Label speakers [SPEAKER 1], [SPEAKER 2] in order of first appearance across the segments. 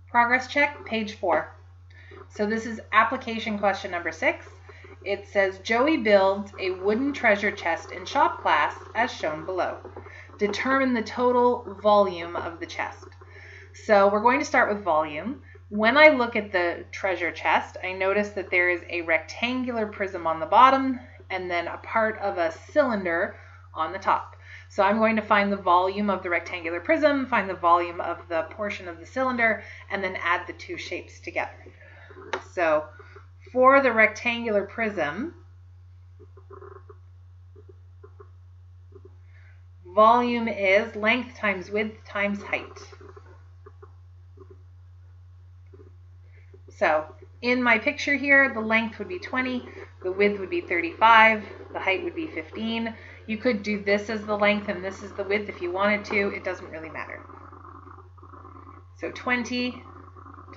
[SPEAKER 1] Progress check, page 4. So this is application question number 6. It says Joey builds a wooden treasure chest in shop class as shown below. Determine the total volume of the chest. So we're going to start with volume. When I look at the treasure chest, I notice that there is a rectangular prism on the bottom and then a part of a cylinder on the top. So I'm going to find the volume of the rectangular prism, find the volume of the portion of the cylinder, and then add the two shapes together. So for the rectangular prism, volume is length times width times height. So in my picture here, the length would be 20, the width would be 35, the height would be 15. You could do this as the length and this is the width if you wanted to. It doesn't really matter. So 20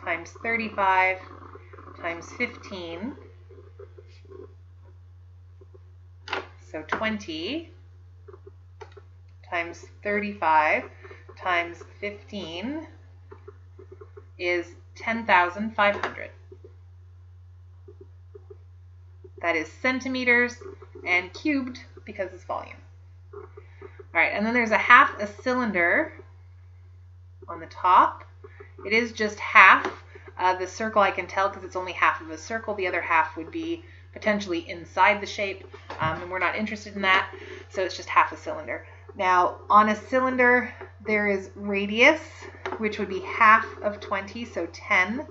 [SPEAKER 1] times 35 times 15. So 20 times 35 times 15 is 10,500. That is centimeters and cubed because it's volume. All right, and then there's a half a cylinder on the top. It is just half. The circle I can tell because it's only half of a circle. The other half would be potentially inside the shape, and we're not interested in that, so it's just half a cylinder. Now, on a cylinder, there is radius, which would be half of 20, so 10,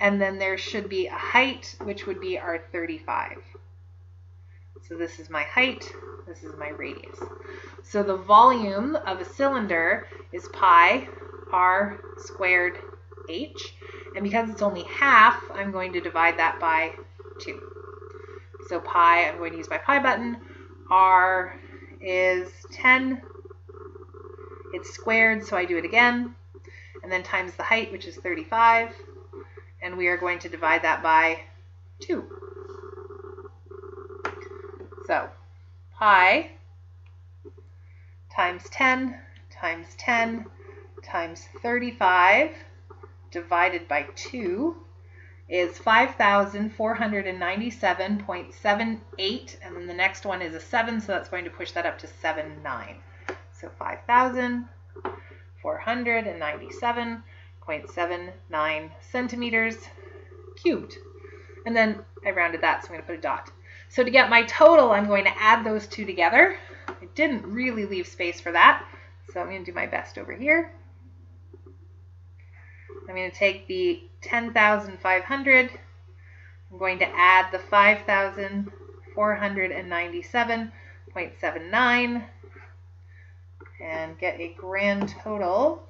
[SPEAKER 1] and then there should be a height, which would be our 35. So this is my height, this is my radius. So the volume of a cylinder is pi r squared h, and because it's only half, I'm going to divide that by 2. So pi, I'm going to use my pi button. R is 10. It's squared, so I do it again. And then times the height, which is 35. And we are going to divide that by 2. So pi times 10 times 10 times 35 divided by 2 is 5,497.78, and then the next one is a 7, so that's going to push that up to 79. So 5,497.79 centimeters cubed. And then I rounded that, so I'm going to put a dot. So to get my total, I'm going to add those two together. I didn't really leave space for that, so I'm going to do my best over here. I'm going to take the 10,500, I'm going to add the 5,497.79 and get a grand total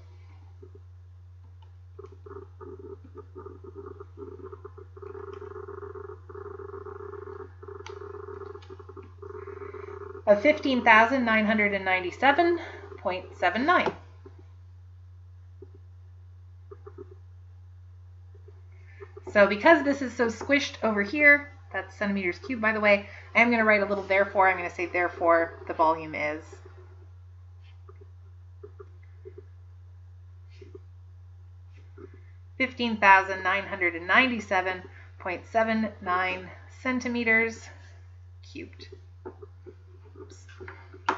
[SPEAKER 1] of 15,997.79. So because this is so squished over here, that's centimeters cubed, by the way, I am going to write a little therefore. I'm going to say therefore the volume is $15,997.79 centimeters cubed. Oops. All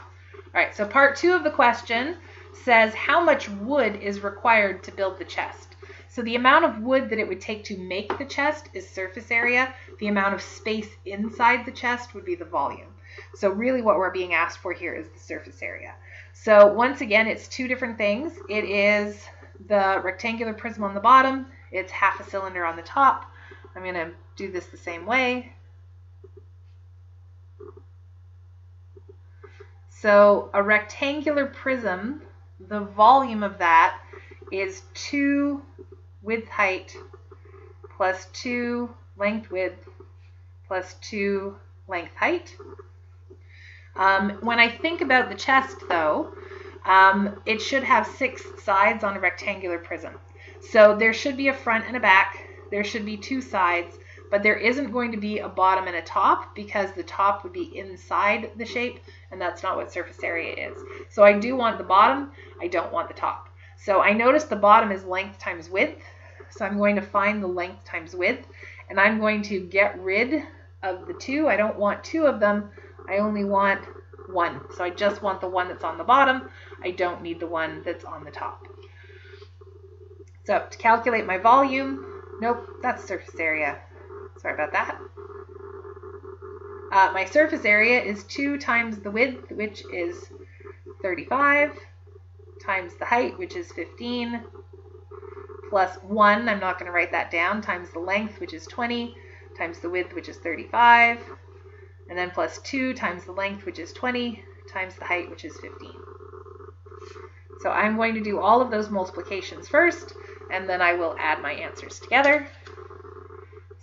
[SPEAKER 1] right, so part 2 of the question says how much wood is required to build the chest. So the amount of wood that it would take to make the chest is surface area. The amount of space inside the chest would be the volume. So really what we're being asked for here is the surface area. So once again, it's two different things. It is the rectangular prism on the bottom. It's half a cylinder on the top. I'm going to do this the same way. So a rectangular prism, the volume of that is 2 width height plus 2 length width plus 2 length height. When I think about the chest though, it should have 6 sides on a rectangular prism. So there should be a front and a back, there should be 2 sides, but there isn't going to be a bottom and a top because the top would be inside the shape and that's not what surface area is. So I do want the bottom, I don't want the top. So I notice the bottom is length times width. so I'm going to find the length times width, and I'm going to get rid of the 2. I don't want 2 of them, I only want 1. So I just want the one that's on the bottom. I don't need the one that's on the top. So to calculate my volume, nope, that's surface area. Sorry about that. My surface area is 2 times the width, which is 35, times the height, which is 15, plus 1, I'm not going to write that down, times the length, which is 20, times the width, which is 35, and then plus 2 times the length, which is 20, times the height, which is 15. So I'm going to do all of those multiplications first, and then I will add my answers together.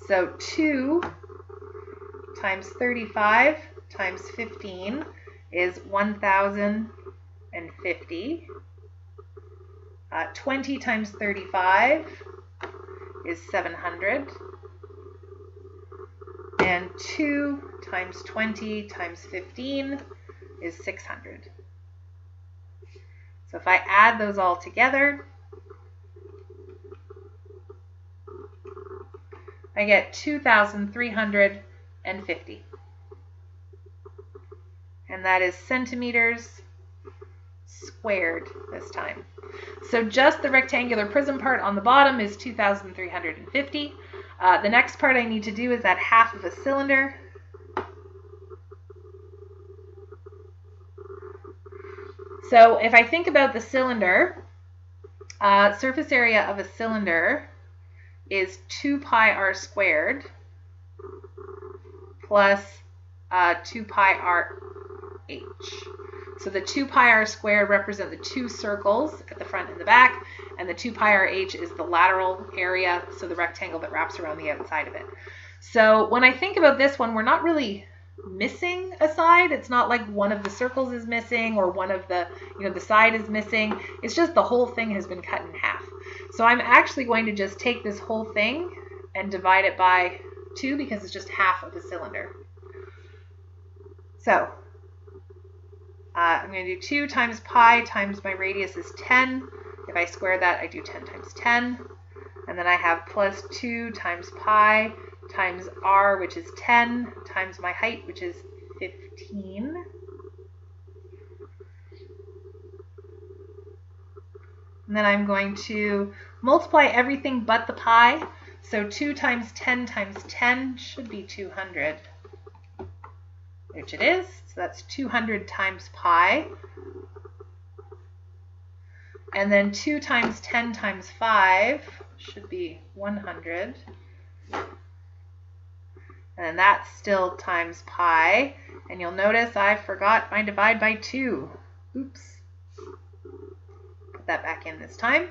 [SPEAKER 1] So 2 times 35 times 15 is 1,050. 20 times 35 is 700. And 2 times 20 times 15 is 600. So if I add those all together, I get 2,350. And that is centimeters squared this time. So just the rectangular prism part on the bottom is 2,350. The next part I need to do is that half of a cylinder. So if I think about the cylinder, surface area of a cylinder is 2 pi r squared plus 2 pi r h. So the 2 pi r squared represent the 2 circles at the front and the back, and the 2 pi r h is the lateral area, so the rectangle that wraps around the outside of it. So when I think about this one, we're not really missing a side. It's not like one of the circles is missing or one of the, the side is missing. It's just the whole thing has been cut in half. So I'm actually going to just take this whole thing and divide it by 2 because it's just half of the cylinder. So I'm going to do 2 times pi times my radius is 10. If I square that, I do 10 times 10. And then I have plus 2 times pi times r, which is 10, times my height, which is 15. And then I'm going to multiply everything but the pi. So 2 times 10 times 10 should be 200, which it is. So that's 200 times pi. And then 2 times 10 times 5 should be 100. And that's still times pi. And you'll notice I forgot my divide by 2. Oops. Put that back in this time.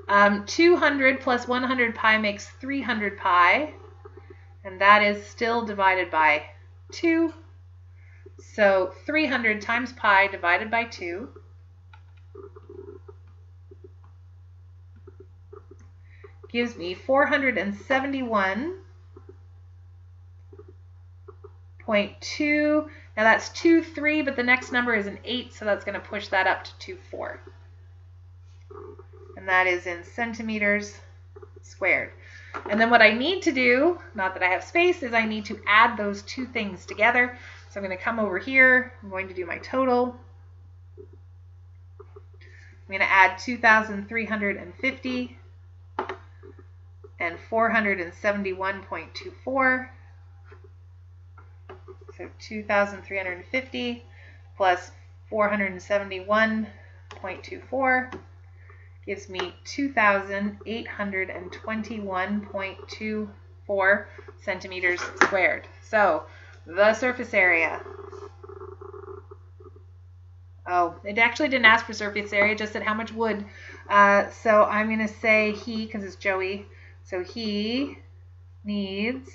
[SPEAKER 1] 200 plus 100 pi makes 300 pi. And that is still divided by 2. So 300 times pi divided by 2 gives me 471.2. Now that's 2,3, but the next number is an 8, so that's going to push that up to 2,4. And that is in centimeters squared. And then what I need to do, not that I have space, is I need to add those two things together. So I'm going to come over here. I'm going to do my total. I'm going to add 2,350 and 471.24. So 2,350 plus 471.24 gives me 2,821.24 centimeters squared. So the surface area. Oh, it actually didn't ask for surface area, it just said how much wood. So I'm going to say he, because it's Joey, so he needs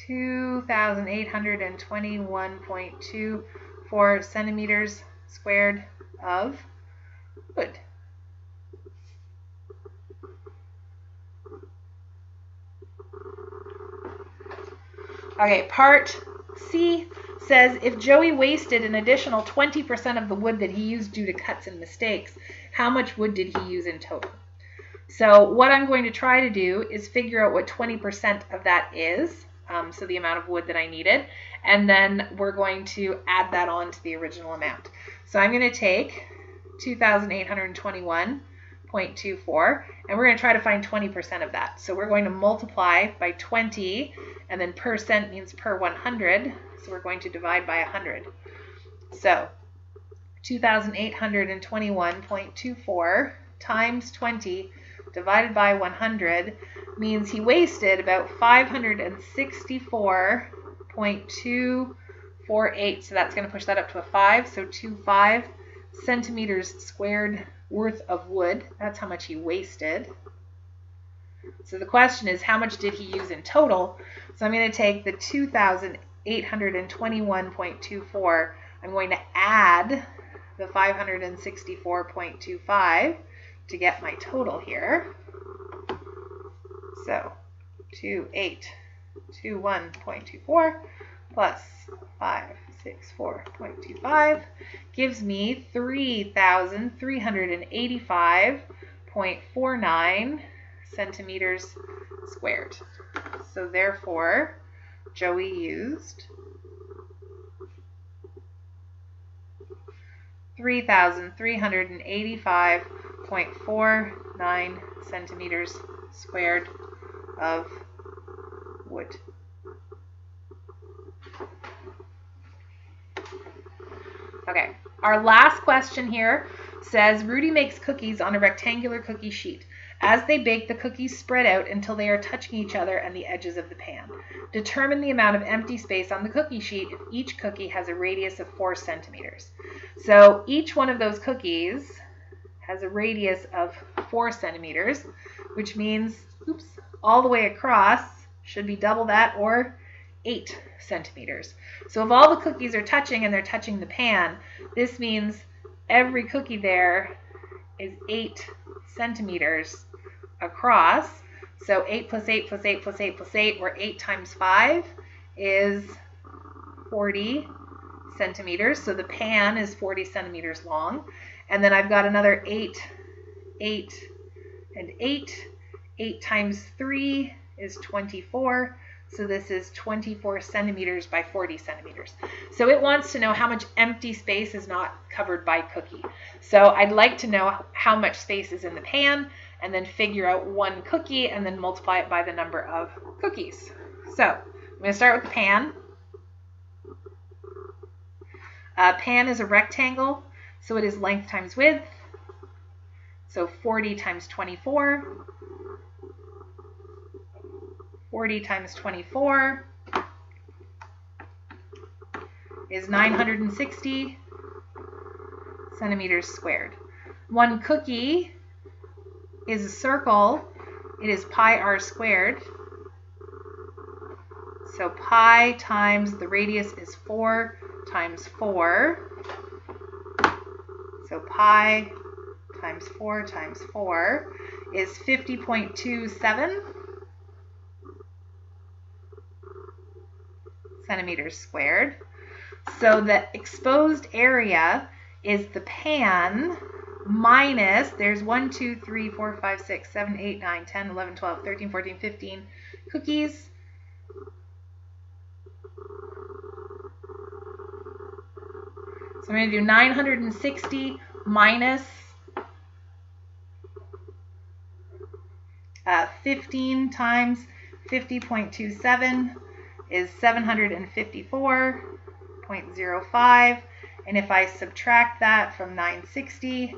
[SPEAKER 1] 2,821.24 centimeters squared of wood. Okay, part C. says if Joey wasted an additional 20% of the wood that he used due to cuts and mistakes, how much wood did he use in total? So what I'm going to try to do is figure out what 20% of that is, so the amount of wood that I needed, and then we're going to add that on to the original amount. So I'm going to take 2,821.24, and we're going to try to find 20% of that. So we're going to multiply by 20, and then percent means per 100, so we're going to divide by 100. So 2,821.24 times 20 divided by 100 means he wasted about 564.248. So that's going to push that up to a 5. So 25 centimeters squared worth of wood. That's how much he wasted. So the question is, how much did he use in total? So I'm going to take the 2,821.24. I'm going to add the 564.25 to get my total here. So 2,821.24 plus 564.25 gives me 3,385.49 centimeters squared. So therefore, Joey used 3,385.49 centimeters squared of wood. Okay, our last question here says Rudy makes cookies on a rectangular cookie sheet. As they bake, the cookies spread out until they are touching each other and the edges of the pan. Determine the amount of empty space on the cookie sheet if each cookie has a radius of 4 centimeters. So each one of those cookies has a radius of 4 centimeters, which means, all the way across should be double that, or 8 centimeters. So if all the cookies are touching and they're touching the pan, this means every cookie there is 8 centimeters across. So 8 plus 8 plus 8 plus 8 plus 8, or 8 times 5 is 40 centimeters. So the pan is 40 centimeters long. And then I've got another 8, 8, and 8. 8 times 3 is 24. So this is 24 centimeters by 40 centimeters. So it wants to know how much empty space is not covered by cookie. So I'd like to know how much space is in the pan, and then figure out one cookie and then multiply it by the number of cookies. So I'm going to start with the pan. Pan is a rectangle, so it is length times width. So 40 times 24. 40 times 24 is 960 centimeters squared. One cookie is a circle. It is pi r squared. So pi times the radius is 4 times 4. So pi times 4 times 4 is 50.27 centimeters squared. So the exposed area is the pan minus, there's 1, 2, 3, 4, 5, 6, 7, 8, 9, 10, 11, 12, 13, 14, 15 cookies. So I'm going to do 960 minus 15 times 50.27 is 754.05, and if I subtract that from 960,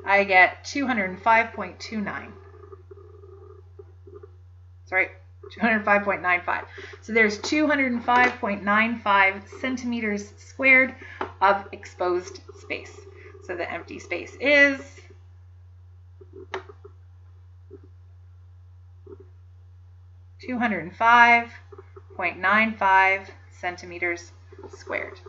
[SPEAKER 1] I get 205.29. Sorry, 205.95. So there's 205.95 centimeters squared of exposed space. So the empty space is 205.95 centimeters squared.